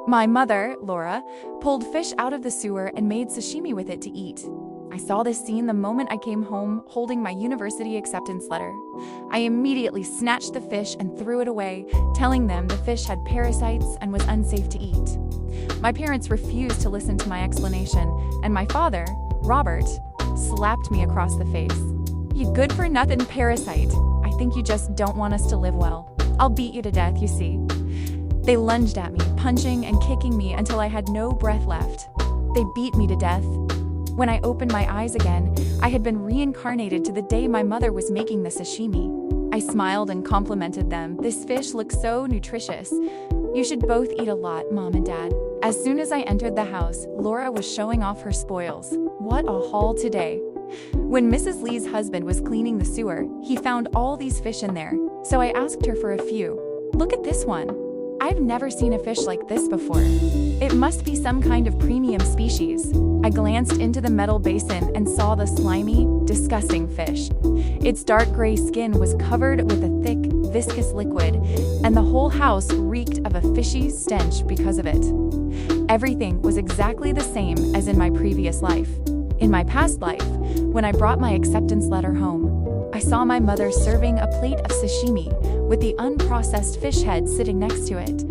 My mother, Laura, pulled fish out of the sewer and made sashimi with it to eat. I saw this scene the moment I came home holding my university acceptance letter. I immediately snatched the fish and threw it away, telling them the fish had parasites and was unsafe to eat. My parents refused to listen to my explanation, and my father, Robert, slapped me across the face. "You good-for-nothing parasite. I think you just don't want us to live well. I'll beat you to death, you see." They lunged at me, punching and kicking me until I had no breath left. They beat me to death. When I opened my eyes again, I had been reincarnated to the day my mother was making the sashimi. I smiled and complimented them. "This fish looks so nutritious. You should both eat a lot, Mom and Dad." As soon as I entered the house, Laura was showing off her spoils. What a haul today. When Mrs. Lee's husband was cleaning the sewer, he found all these fish in there, so I asked her for a few. "Look at this one. I've never seen a fish like this before. It must be some kind of premium species." I glanced into the metal basin and saw the slimy, disgusting fish. Its dark gray skin was covered with a thick, viscous liquid, and the whole house reeked of a fishy stench because of it. Everything was exactly the same as in my previous life. In my past life, when I brought my acceptance letter home, I saw my mother serving a plate of sashimi with the unprocessed fish head sitting next to it.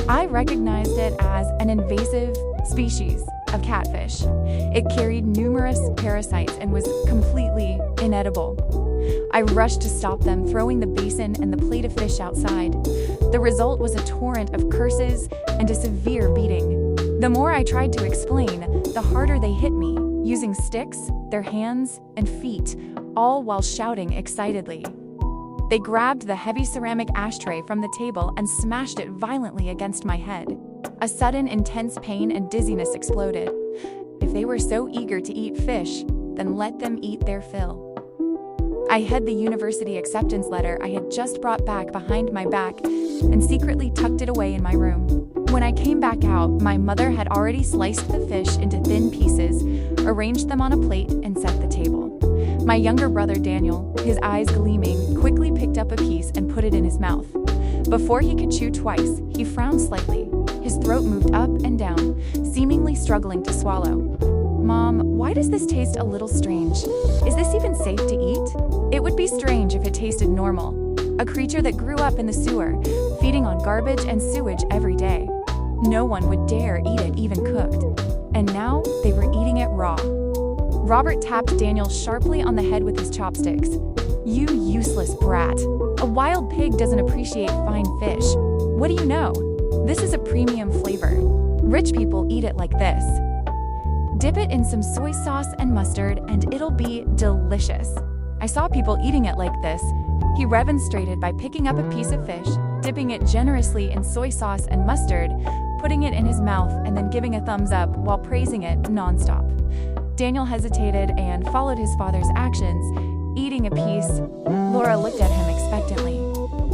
I recognized it as an invasive species of catfish. It carried numerous parasites and was completely inedible. I rushed to stop them, throwing the basin and the plate of fish outside. The result was a torrent of curses and a severe beating. The more I tried to explain, the harder they hit me, using sticks, their hands, and feet, all while shouting excitedly. They grabbed the heavy ceramic ashtray from the table and smashed it violently against my head. A sudden intense pain and dizziness exploded. If they were so eager to eat fish, then let them eat their fill. I hid the university acceptance letter I had just brought back behind my back and secretly tucked it away in my room. When I came back out, my mother had already sliced the fish into thin pieces, arranged them on a plate, and set the table. My younger brother Daniel, his eyes gleaming, quickly picked up a piece and put it in his mouth. Before he could chew twice, he frowned slightly. His throat moved up and down, seemingly struggling to swallow. "Mom, why does this taste a little strange? Is this even safe to eat?" It would be strange if it tasted normal. A creature that grew up in the sewer, feeding on garbage and sewage every day. No one would dare eat it even cooked. And now they were eating it raw. Robert tapped Daniel sharply on the head with his chopsticks. "You useless brat. A wild pig doesn't appreciate fine fish. What do you know? This is a premium flavor. Rich people eat it like this. Dip it in some soy sauce and mustard and it'll be delicious." I saw people eating it like this. He remonstrated by picking up a piece of fish, dipping it generously in soy sauce and mustard, putting it in his mouth and then giving a thumbs up while praising it nonstop. Daniel hesitated and followed his father's actions, eating a piece. Laura looked at him expectantly.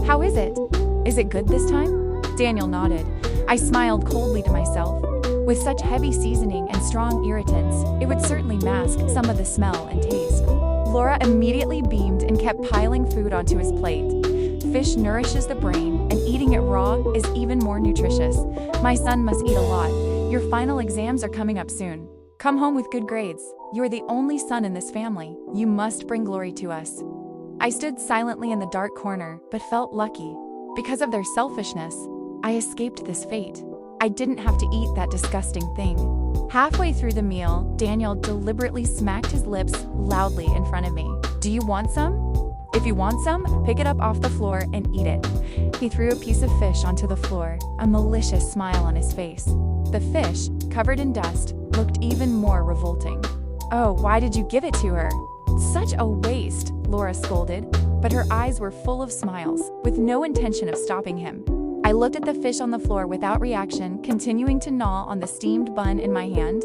"How is it? Is it good this time?" Daniel nodded. I smiled coldly to myself. With such heavy seasoning and strong irritants, it would certainly mask some of the smell and taste. Laura immediately beamed and kept piling food onto his plate. Fish nourishes the brain, and eating it raw is even more nutritious. My son must eat a lot. Your final exams are coming up soon. Come home with good grades. You are the only son in this family. You must bring glory to us. I stood silently in the dark corner, but felt lucky. Because of their selfishness, I escaped this fate. I didn't have to eat that disgusting thing. Halfway through the meal, Daniel deliberately smacked his lips loudly in front of me. "Do you want some? If you want some, pick it up off the floor and eat it." He threw a piece of fish onto the floor, a malicious smile on his face. The fish, covered in dust, looked even more revolting. "Oh, why did you give it to her?" "Such a waste," Laura scolded, but her eyes were full of smiles, with no intention of stopping him. I looked at the fish on the floor without reaction, continuing to gnaw on the steamed bun in my hand.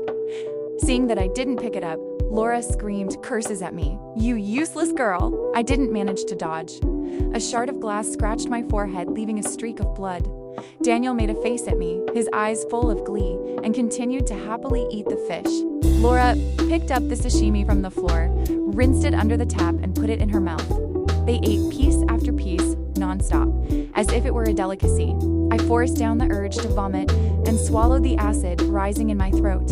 Seeing that I didn't pick it up, Laura screamed curses at me. "You useless girl!" I didn't manage to dodge. A shard of glass scratched my forehead, leaving a streak of blood. Daniel made a face at me, his eyes full of glee, and continued to happily eat the fish. Laura picked up the sashimi from the floor, rinsed it under the tap, and put it in her mouth. They ate piece after piece, nonstop, as if it were a delicacy. I forced down the urge to vomit and swallowed the acid rising in my throat.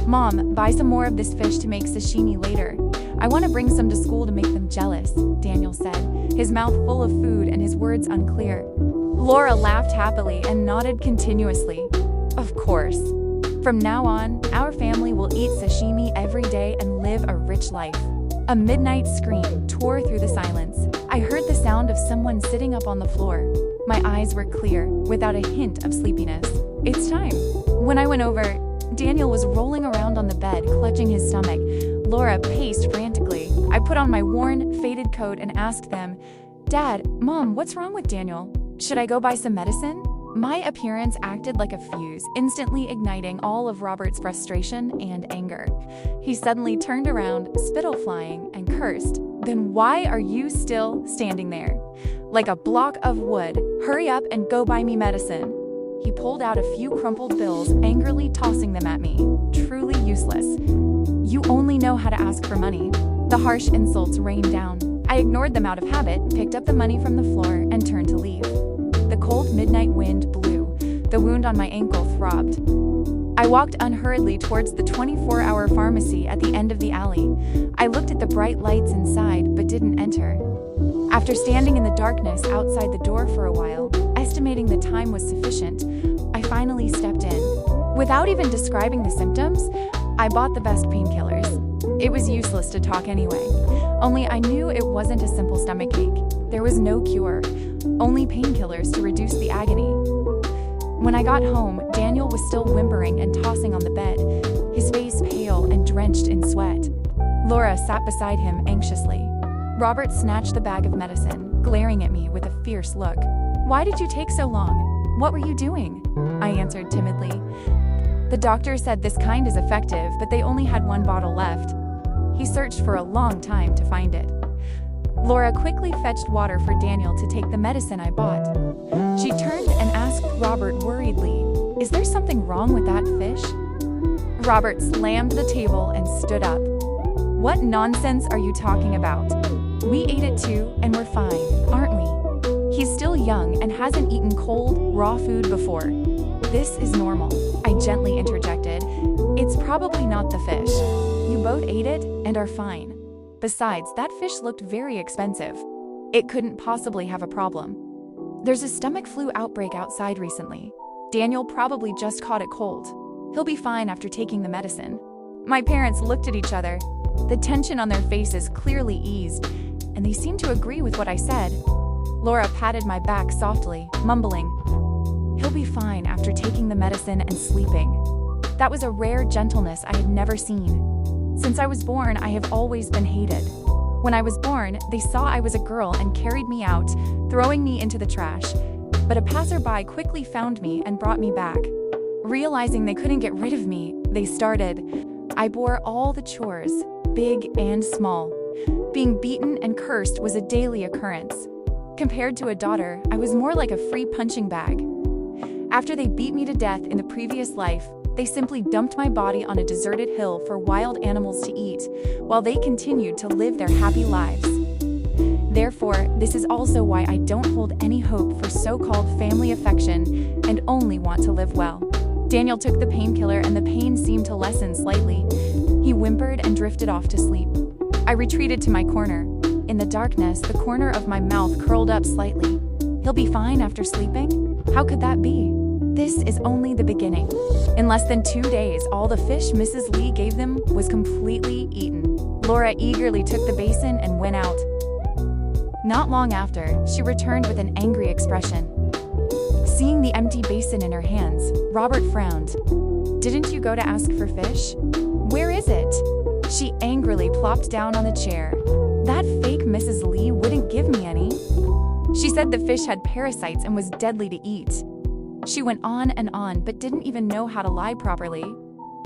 Mom, buy some more of this fish to make sashimi later. I want to bring some to school to make them jealous, Daniel said, his mouth full of food and his words unclear. Laura laughed happily and nodded continuously. Of course. From now on, our family will eat sashimi every day and live a rich life. A midnight scream tore through the silence. I heard the sound of someone sitting up on the floor. My eyes were clear, without a hint of sleepiness. It's time. When I went over, Daniel was rolling around on the bed, clutching his stomach. Laura paced frantically. I put on my worn, faded coat and asked them, Dad, Mom, what's wrong with Daniel? Should I go buy some medicine? My appearance acted like a fuse, instantly igniting all of Robert's frustration and anger. He suddenly turned around, spittle flying, and cursed. Then why are you still standing there? Like a block of wood. Hurry up and go buy me medicine. He pulled out a few crumpled bills, angrily tossing them at me. Truly useless. You only know how to ask for money. The harsh insults rained down. I ignored them out of habit, picked up the money from the floor, and turned to leave. The cold midnight wind blew. The wound on my ankle throbbed. I walked unhurriedly towards the 24-hour pharmacy at the end of the alley. I looked at the bright lights inside, but didn't enter. After standing in the darkness outside the door for a while, estimating the time was sufficient, I finally stepped in. Without even describing the symptoms, I bought the best painkillers. It was useless to talk anyway. Only I knew it wasn't a simple stomachache. There was no cure, only painkillers to reduce the agony. When I got home, Daniel was still whimpering and tossing on the bed, his face pale and drenched in sweat. Laura sat beside him anxiously. Robert snatched the bag of medicine, glaring at me with a fierce look. Why did you take so long? What were you doing? I answered timidly. The doctor said this kind is effective, but they only had one bottle left. He searched for a long time to find it. Laura quickly fetched water for Daniel to take the medicine I bought. She turned and asked Robert worriedly, Is there something wrong with that fish? Robert slammed the table and stood up. What nonsense are you talking about? We ate it too, and we're fine, aren't we? He's still young and hasn't eaten cold, raw food before. This is normal, I gently interjected. It's probably not the fish. You both ate it and are fine. Besides, that fish looked very expensive. It couldn't possibly have a problem. There's a stomach flu outbreak outside recently. Daniel probably just caught it cold. He'll be fine after taking the medicine. My parents looked at each other. The tension on their faces clearly eased, and they seemed to agree with what I said. Laura patted my back softly, mumbling, He'll be fine after taking the medicine and sleeping. That was a rare gentleness I had never seen. Since I was born, I have always been hated. When I was born, they saw I was a girl and carried me out, throwing me into the trash. But a passerby quickly found me and brought me back. Realizing they couldn't get rid of me, they started. I bore all the chores, big and small. Being beaten and cursed was a daily occurrence. Compared to a daughter, I was more like a free punching bag. After they beat me to death in the previous life, they simply dumped my body on a deserted hill for wild animals to eat, while they continued to live their happy lives. Therefore, this is also why I don't hold any hope for so-called family affection and only want to live well. Daniel took the painkiller and the pain seemed to lessen slightly. He whimpered and drifted off to sleep. I retreated to my corner. In the darkness, the corner of my mouth curled up slightly. He'll be fine after sleeping? How could that be? This is only the beginning. In less than 2 days, all the fish Mrs. Lee gave them was completely eaten. Laura eagerly took the basin and went out. Not long after, she returned with an angry expression. Seeing the empty basin in her hands, Robert frowned. Didn't you go to ask for fish? Where is it? She angrily plopped down on the chair. That fake Mrs. Lee wouldn't give me any. She said the fish had parasites and was deadly to eat. She went on, but didn't even know how to lie properly.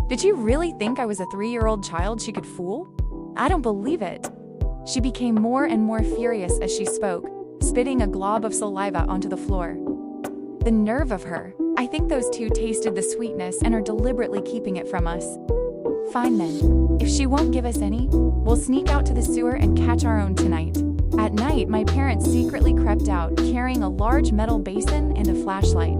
Did she really think I was a 3-year-old child she could fool? I don't believe it. She became more and more furious as she spoke, spitting a glob of saliva onto the floor. The nerve of her. I think those two tasted the sweetness and are deliberately keeping it from us. Fine then. If she won't give us any, we'll sneak out to the sewer and catch our own tonight. At night, my parents secretly crept out, carrying a large metal basin and a flashlight.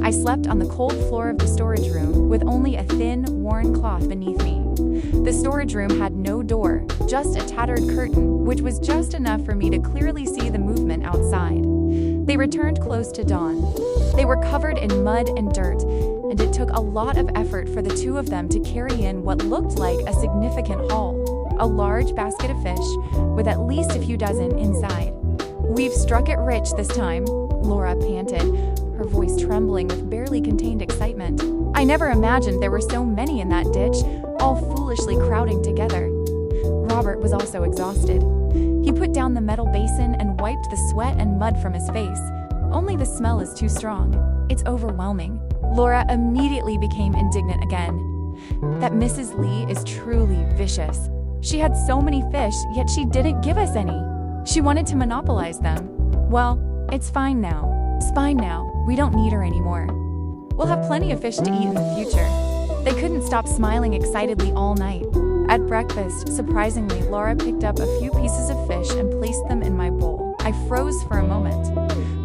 I slept on the cold floor of the storage room with only a thin, worn cloth beneath me. The storage room had no door, just a tattered curtain, which was just enough for me to clearly see the movement outside. They returned close to dawn. They were covered in mud and dirt, and it took a lot of effort for the two of them to carry in what looked like a significant haul, a large basket of fish with at least a few dozen inside. "We've struck it rich this time," Laura panted, her voice trembling with barely contained excitement. "I never imagined there were so many in that ditch, all foolishly crowding together." Robert was also exhausted. He put down the metal basin and wiped the sweat and mud from his face. "Only the smell is too strong. It's overwhelming." Laura immediately became indignant again. "That Mrs. Lee is truly vicious. She had so many fish, yet she didn't give us any. She wanted to monopolize them. Well, it's fine now. It's fine now. We don't need her anymore. We'll have plenty of fish to eat in the future." They couldn't stop smiling excitedly all night. At breakfast, surprisingly, Laura picked up a few pieces of fish and placed them in my bowl. I froze for a moment.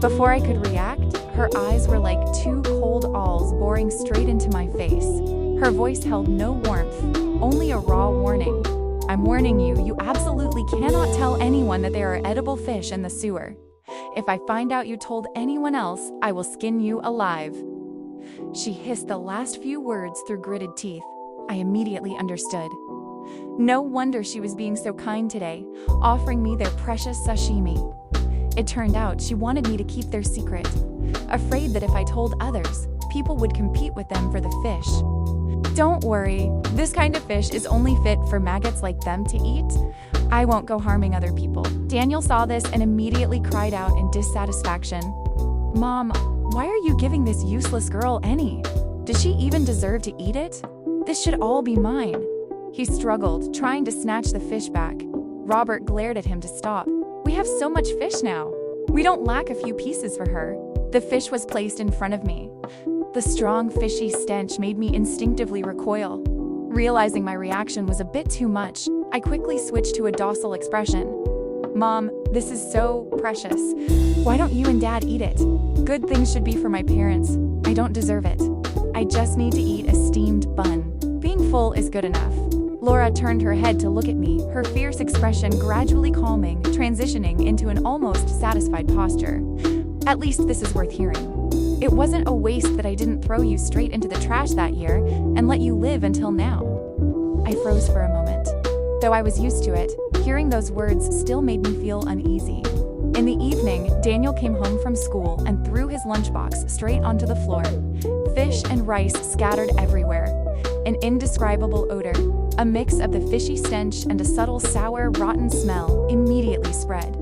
Before I could react, her eyes were like two cold awls boring straight into my face. Her voice held no warmth, only a raw warning. "I'm warning you, you absolutely cannot tell anyone that there are edible fish in the sewer. If I find out you told anyone else, I will skin you alive." She hissed the last few words through gritted teeth. I immediately understood. No wonder she was being so kind today, offering me their precious sashimi. It turned out she wanted me to keep their secret, afraid that if I told others, people would compete with them for the fish. "Don't worry, this kind of fish is only fit for maggots like them to eat. I won't go harming other people." Daniel saw this and immediately cried out in dissatisfaction. "Mom, why are you giving this useless girl any? Does she even deserve to eat it? This should all be mine." He struggled, trying to snatch the fish back. Robert glared at him to stop. "We have so much fish now. We don't lack a few pieces for her." The fish was placed in front of me. The strong, fishy stench made me instinctively recoil. Realizing my reaction was a bit too much, I quickly switched to a docile expression. "Mom, this is so precious. Why don't you and Dad eat it? Good things should be for my parents. I don't deserve it. I just need to eat a steamed bun. Being full is good enough." Laura turned her head to look at me, her fierce expression gradually calming, transitioning into an almost satisfied posture. "At least this is worth hearing. It wasn't a waste that I didn't throw you straight into the trash that year and let you live until now." I froze for a moment. Though I was used to it, hearing those words still made me feel uneasy. In the evening, Daniel came home from school and threw his lunchbox straight onto the floor. Fish and rice scattered everywhere. An indescribable odor, a mix of the fishy stench and a subtle sour, rotten smell, immediately spread.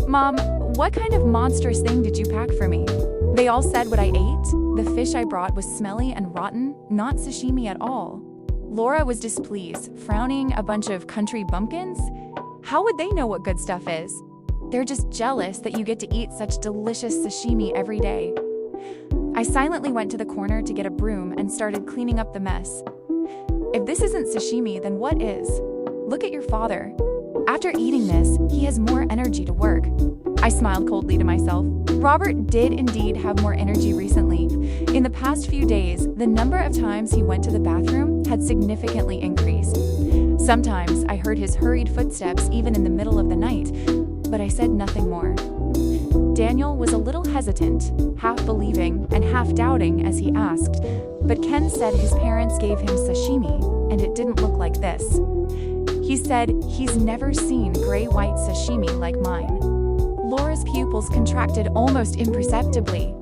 "Mom, what kind of monstrous thing did you pack for me?" They all said what I ate. The fish I brought was smelly and rotten, not sashimi at all. Laura was displeased, frowning. "A bunch of country bumpkins? How would they know what good stuff is? They're just jealous that you get to eat such delicious sashimi every day." I silently went to the corner to get a broom and started cleaning up the mess. "If this isn't sashimi, then what is? Look at your father. After eating this, he has more energy to work." I smiled coldly to myself. Robert did indeed have more energy recently. In the past few days, the number of times he went to the bathroom had significantly increased. Sometimes I heard his hurried footsteps even in the middle of the night, but I said nothing more. Daniel was a little hesitant, half believing and half doubting as he asked, but Ken said his parents gave him sashimi, and it didn't look like this. He said he's never seen gray-white sashimi like mine. Laura's pupils contracted almost imperceptibly.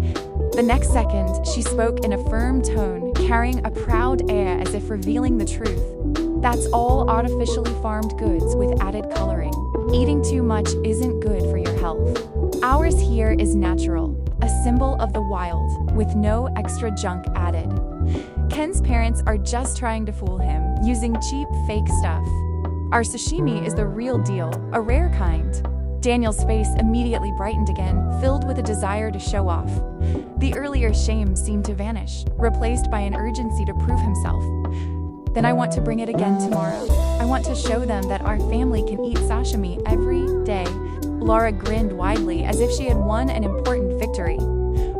The next second, she spoke in a firm tone, carrying a proud air as if revealing the truth. "That's all artificially farmed goods with added coloring. Eating too much isn't good for your health. Ours here is natural, a symbol of the wild, with no extra junk added." Ken's parents are just trying to fool him, using cheap, fake stuff. "Our sashimi is the real deal, a rare kind." Daniel's face immediately brightened again, filled with a desire to show off. The earlier shame seemed to vanish, replaced by an urgency to prove himself. "Then I want to bring it again tomorrow. I want to show them that our family can eat sashimi every day." Laura grinned widely as if she had won an important victory.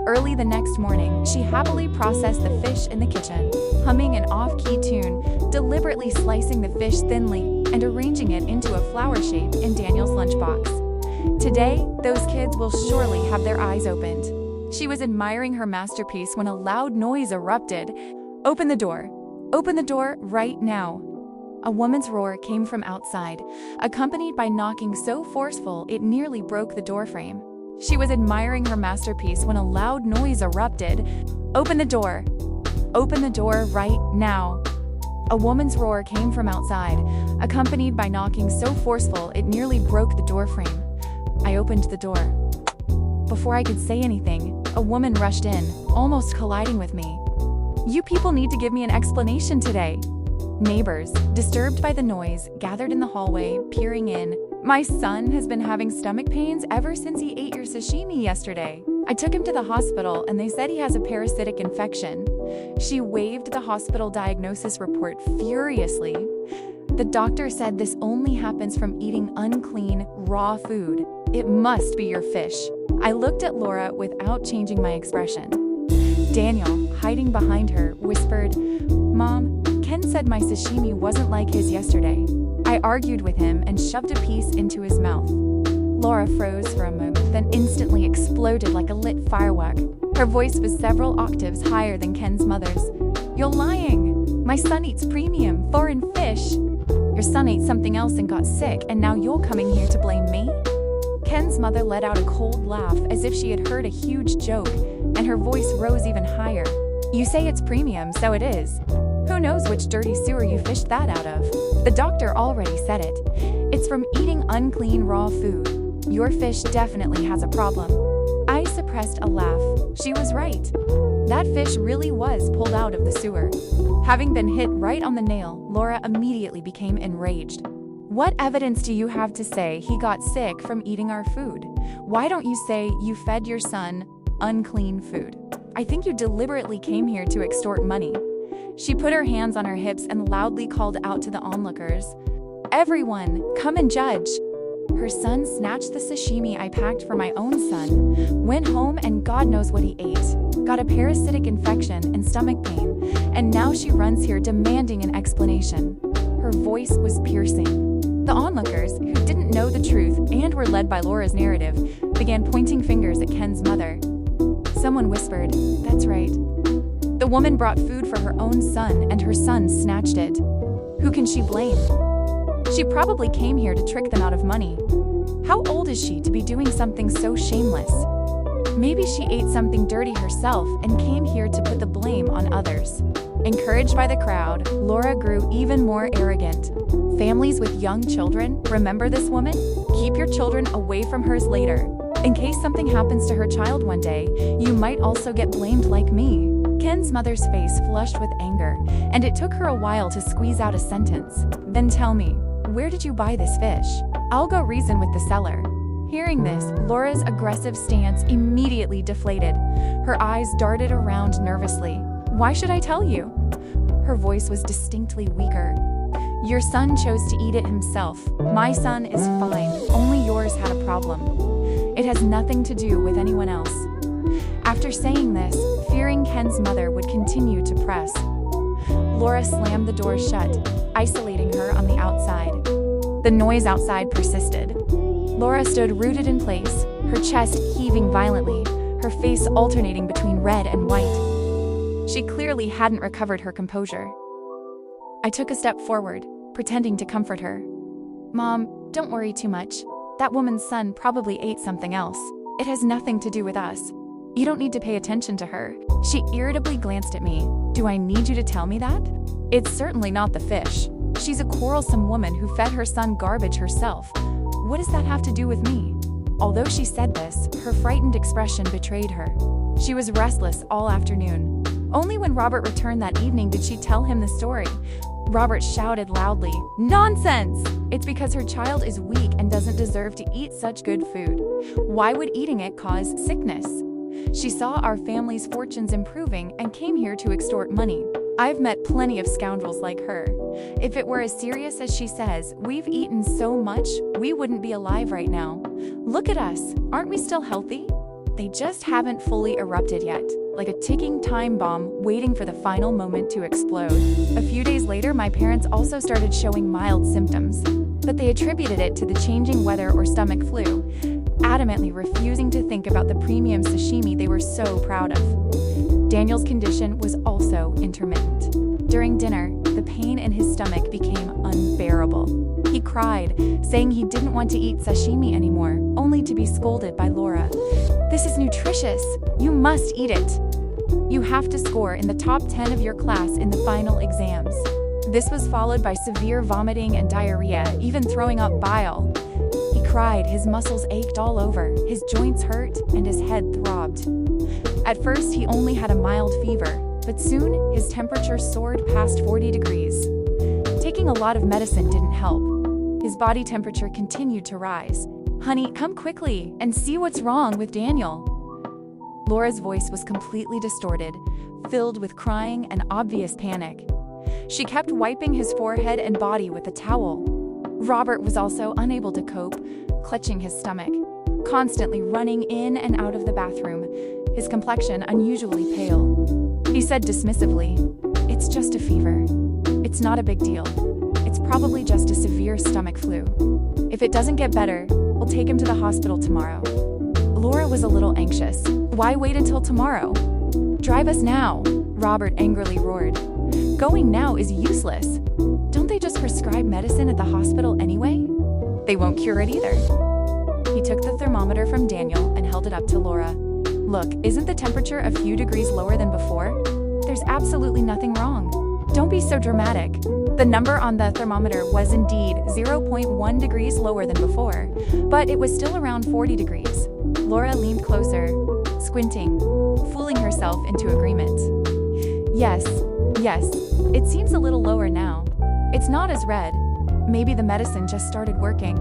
Early the next morning, she happily processed the fish in the kitchen, humming an off-key tune, deliberately slicing the fish thinly and arranging it into a flower shape in Daniel's lunchbox. Today, those kids will surely have their eyes opened. She was admiring her masterpiece when a loud noise erupted. "Open the door! Open the door right now!" A woman's roar came from outside, accompanied by knocking so forceful it nearly broke the doorframe. She was admiring her masterpiece when a loud noise erupted. "Open the door! Open the door right now!" A woman's roar came from outside, accompanied by knocking so forceful it nearly broke the doorframe. I opened the door. Before I could say anything, a woman rushed in, almost colliding with me. "You people need to give me an explanation today." Neighbors, disturbed by the noise, gathered in the hallway, peering in. "My son has been having stomach pains ever since he ate your sashimi yesterday. I took him to the hospital and they said he has a parasitic infection." She waved the hospital diagnosis report furiously. "The doctor said this only happens from eating unclean, raw food. It must be your fish." I looked at Laura without changing my expression. Daniel, hiding behind her, whispered, "Mom, Ken said my sashimi wasn't like his yesterday." I argued with him and shoved a piece into his mouth. Laura froze for a moment, then instantly exploded like a lit firework. Her voice was several octaves higher than Ken's mother's. "You're lying! My son eats premium, foreign fish. Your son ate something else and got sick, and now you're coming here to blame me?" Ken's mother let out a cold laugh as if she had heard a huge joke, and her voice rose even higher. "You say it's premium, so it is. Who knows which dirty sewer you fished that out of? The doctor already said it. It's from eating unclean raw food. Your fish definitely has a problem." I suppressed a laugh. She was right. That fish really was pulled out of the sewer. Having been hit right on the nail, Laura immediately became enraged. "What evidence do you have to say he got sick from eating our food? Why don't you say you fed your son unclean food? I think you deliberately came here to extort money." She put her hands on her hips and loudly called out to the onlookers, "Everyone, come and judge." Her son snatched the sashimi I packed for my own son, went home and God knows what he ate, got a parasitic infection and stomach pain, and now she runs here demanding an explanation. Her voice was piercing. The onlookers, who didn't know the truth and were led by Laura's narrative, began pointing fingers at Ken's mother. Someone whispered, "That's right. The woman brought food for her own son and her son snatched it. Who can she blame? She probably came here to trick them out of money. How old is she to be doing something so shameless? Maybe she ate something dirty herself and came here to put the blame on others." Encouraged by the crowd, Laura grew even more arrogant. "Families with young children, remember this woman? Keep your children away from hers later. In case something happens to her child one day, you might also get blamed like me." Ken's mother's face flushed with anger, and it took her a while to squeeze out a sentence. "Then tell me, where did you buy this fish? I'll go reason with the seller." Hearing this, Laura's aggressive stance immediately deflated. Her eyes darted around nervously. "Why should I tell you?" Her voice was distinctly weaker. "Your son chose to eat it himself. My son is fine. Only yours had a problem. It has nothing to do with anyone else." After saying this, fearing Ken's mother would continue to press, Laura slammed the door shut, isolating her on the outside. The noise outside persisted. Laura stood rooted in place, her chest heaving violently, her face alternating between red and white. She clearly hadn't recovered her composure. I took a step forward, pretending to comfort her. "Mom, don't worry too much. That woman's son probably ate something else. It has nothing to do with us. You don't need to pay attention to her." She irritably glanced at me. "Do I need you to tell me that? It's certainly not the fish. She's a quarrelsome woman who fed her son garbage herself. What does that have to do with me?" Although she said this, her frightened expression betrayed her. She was restless all afternoon. Only when Robert returned that evening did she tell him the story. Robert shouted loudly, "Nonsense! It's because her child is weak and doesn't deserve to eat such good food. Why would eating it cause sickness? She saw our family's fortunes improving and came here to extort money. I've met plenty of scoundrels like her. If it were as serious as she says, we've eaten so much, we wouldn't be alive right now. Look at us, aren't we still healthy? They just haven't fully erupted yet, like a ticking time bomb waiting for the final moment to explode. A few days later, my parents also started showing mild symptoms, but they attributed it to the changing weather or stomach flu, adamantly refusing to think about the premium sashimi they were so proud of. Daniel's condition was also intermittent. During dinner, the pain in his stomach became unbearable. He cried, saying he didn't want to eat sashimi anymore, only to be scolded by Laura. "This is nutritious. You must eat it. You have to score in the top 10 of your class in the final exams." This was followed by severe vomiting and diarrhea, even throwing up bile. He cried, his muscles ached all over, his joints hurt, and his head throbbed. At first, he only had a mild fever, but soon his temperature soared past 40 degrees. Taking a lot of medicine didn't help. His body temperature continued to rise. "Honey, come quickly and see what's wrong with Daniel." Laura's voice was completely distorted, filled with crying and obvious panic. She kept wiping his forehead and body with a towel. Robert was also unable to cope, clutching his stomach, constantly running in and out of the bathroom, his complexion unusually pale. He said dismissively, "It's just a fever. It's not a big deal. It's probably just a severe stomach flu. If it doesn't get better, we'll take him to the hospital tomorrow." Laura was a little anxious. "Why wait until tomorrow? Drive us now," Robert angrily roared. "Going now is useless. Don't they just prescribe medicine at the hospital anyway? They won't cure it either." He took the thermometer from Daniel and held it up to Laura. "Look, isn't the temperature a few degrees lower than before? There's absolutely nothing wrong. Don't be so dramatic." The number on the thermometer was indeed 0.1 degrees lower than before, but it was still around 40 degrees. Laura leaned closer, squinting, fooling herself into agreement. Yes, it seems a little lower now. It's not as red. Maybe the medicine just started working."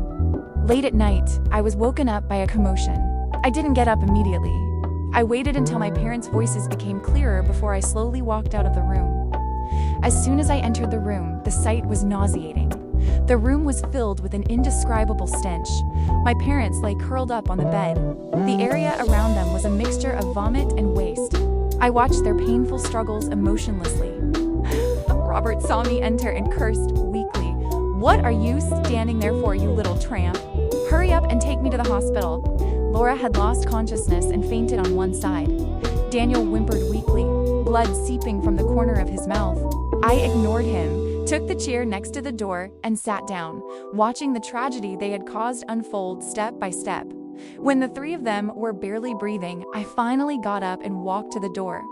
Late at night, I was woken up by a commotion. I didn't get up immediately. I waited until my parents' voices became clearer before I slowly walked out of the room. As soon as I entered the room, the sight was nauseating. The room was filled with an indescribable stench. My parents lay curled up on the bed. The area around them was a mixture of vomit and waste. I watched their painful struggles emotionlessly. Robert saw me enter and cursed weakly. "What are you standing there for, you little tramp? Hurry up and take me to the hospital." Laura had lost consciousness and fainted on one side. Daniel whimpered weakly, blood seeping from the corner of his mouth. I ignored him, took the chair next to the door, and sat down, watching the tragedy they had caused unfold step by step. When the three of them were barely breathing, I finally got up and walked to the door,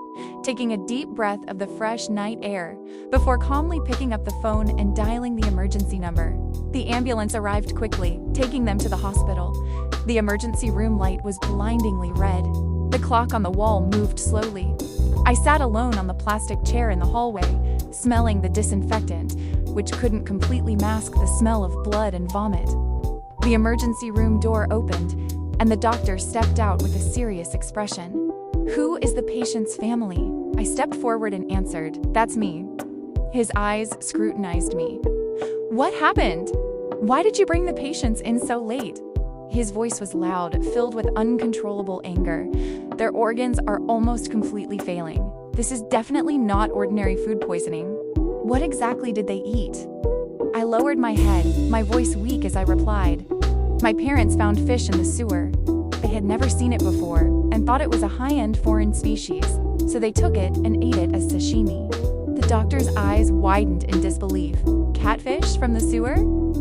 taking a deep breath of the fresh night air, before calmly picking up the phone and dialing the emergency number. The ambulance arrived quickly, taking them to the hospital. The emergency room light was blindingly red. The clock on the wall moved slowly. I sat alone on the plastic chair in the hallway, smelling the disinfectant, which couldn't completely mask the smell of blood and vomit. The emergency room door opened, and the doctor stepped out with a serious expression. "Who is the patient's family?" I stepped forward and answered, "That's me." His eyes scrutinized me. "What happened? Why did you bring the patients in so late?" His voice was loud, filled with uncontrollable anger. "Their organs are almost completely failing. This is definitely not ordinary food poisoning." "What exactly did they eat?" I lowered my head, my voice weak as I replied. "My parents found fish in the sewer. They had never seen it before and thought it was a high-end foreign species, so they took it and ate it as sashimi." The doctor's eyes widened in disbelief. "Catfish from the sewer?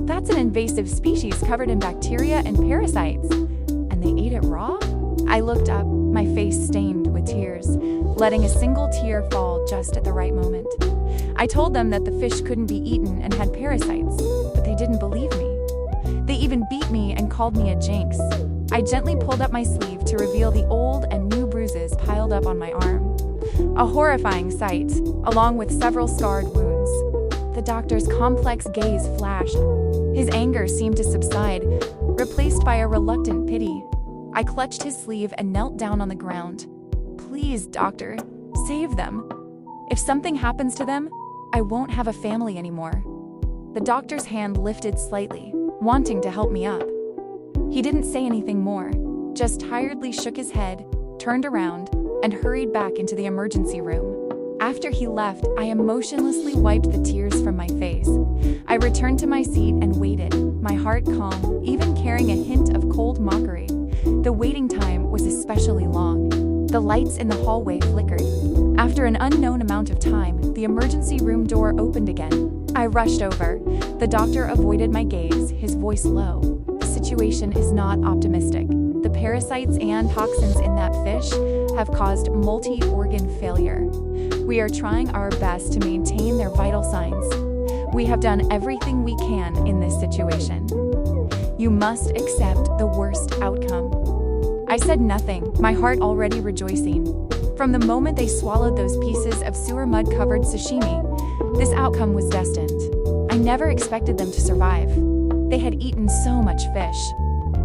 That's an invasive species covered in bacteria and parasites. And they ate it raw?" I looked up, my face stained with tears, letting a single tear fall just at the right moment. I told them that the fish couldn't be eaten and had parasites, but they didn't believe me. They even beat me and called me a jinx. I gently pulled up my sleeve to reveal the old and new bruises piled up on my arm. A horrifying sight, along with several scarred wounds. The doctor's complex gaze flashed. His anger seemed to subside, replaced by a reluctant pity. I clutched his sleeve and knelt down on the ground. "Please, doctor, save them. If something happens to them, I won't have a family anymore." The doctor's hand lifted slightly, wanting to help me up. He didn't say anything more, just tiredly shook his head, turned around, and hurried back into the emergency room. After he left, I emotionlessly wiped the tears from my face. I returned to my seat and waited, my heart calm, even carrying a hint of cold mockery. The waiting time was especially long. The lights in the hallway flickered. After an unknown amount of time, the emergency room door opened again. I rushed over. The doctor avoided my gaze, his voice low. The situation is not optimistic. The parasites and toxins in that fish have caused multi-organ failure. We are trying our best to maintain their vital signs. We have done everything we can in this situation. You must accept the worst outcome. I said nothing, my heart already rejoicing. From the moment they swallowed those pieces of sewer mud-covered sashimi, this outcome was destined. I never expected them to survive. They had eaten so much fish.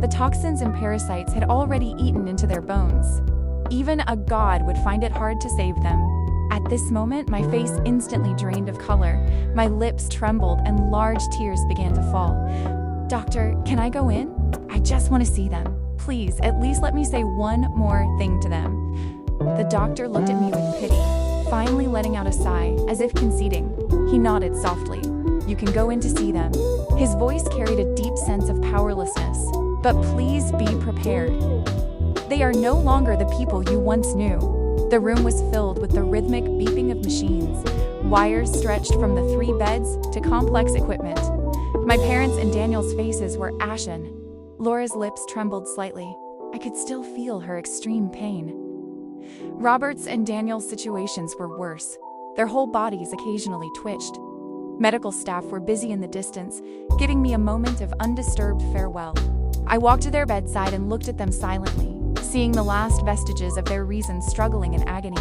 The toxins and parasites had already eaten into their bones. Even a god would find it hard to save them. At this moment, my face instantly drained of color. My lips trembled and large tears began to fall. "Doctor, can I go in? I just want to see them. Please, at least let me say one more thing to them." The doctor looked at me with pity, finally letting out a sigh, as if conceding. He nodded softly. "You can go in to see them." His voice carried a deep sense of powerlessness. "But please be prepared. They are no longer the people you once knew." The room was filled with the rhythmic beeping of machines, wires stretched from the 3 beds to complex equipment. My parents' and Daniel's faces were ashen. Laura's lips trembled slightly. I could still feel her extreme pain. Robert's and Daniel's situations were worse. Their whole bodies occasionally twitched. Medical staff were busy in the distance, giving me a moment of undisturbed farewell. I walked to their bedside and looked at them silently, seeing the last vestiges of their reason struggling in agony.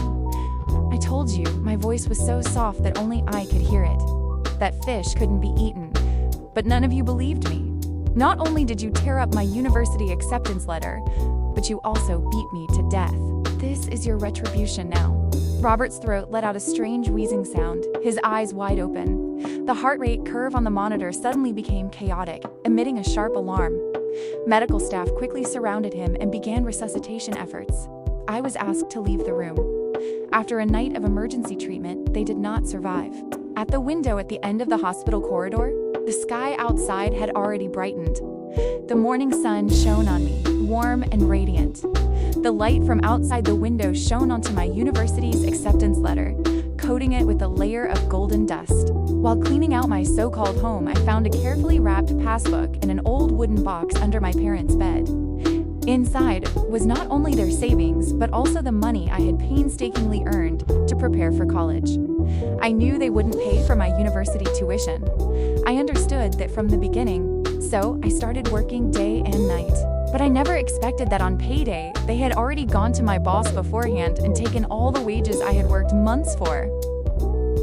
"I told you," my voice was so soft that only I could hear it, "that fish couldn't be eaten. But none of you believed me. Not only did you tear up my university acceptance letter, but you also beat me to death. This is your retribution now." Robert's throat let out a strange wheezing sound, his eyes wide open. The heart rate curve on the monitor suddenly became chaotic, emitting a sharp alarm. Medical staff quickly surrounded him and began resuscitation efforts. I was asked to leave the room. After a night of emergency treatment, they did not survive. At the window at the end of the hospital corridor, the sky outside had already brightened. The morning sun shone on me, warm and radiant. The light from outside the window shone onto my university's acceptance letter, coating it with a layer of golden dust. While cleaning out my so-called home, I found a carefully wrapped passbook in an old wooden box under my parents' bed. Inside was not only their savings, but also the money I had painstakingly earned to prepare for college. I knew they wouldn't pay for my university tuition. I understood that from the beginning, so I started working day and night. But I never expected that on payday, they had already gone to my boss beforehand and taken all the wages I had worked months for.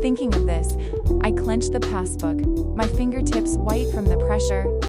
Thinking of this, I clenched the passbook, my fingertips white from the pressure.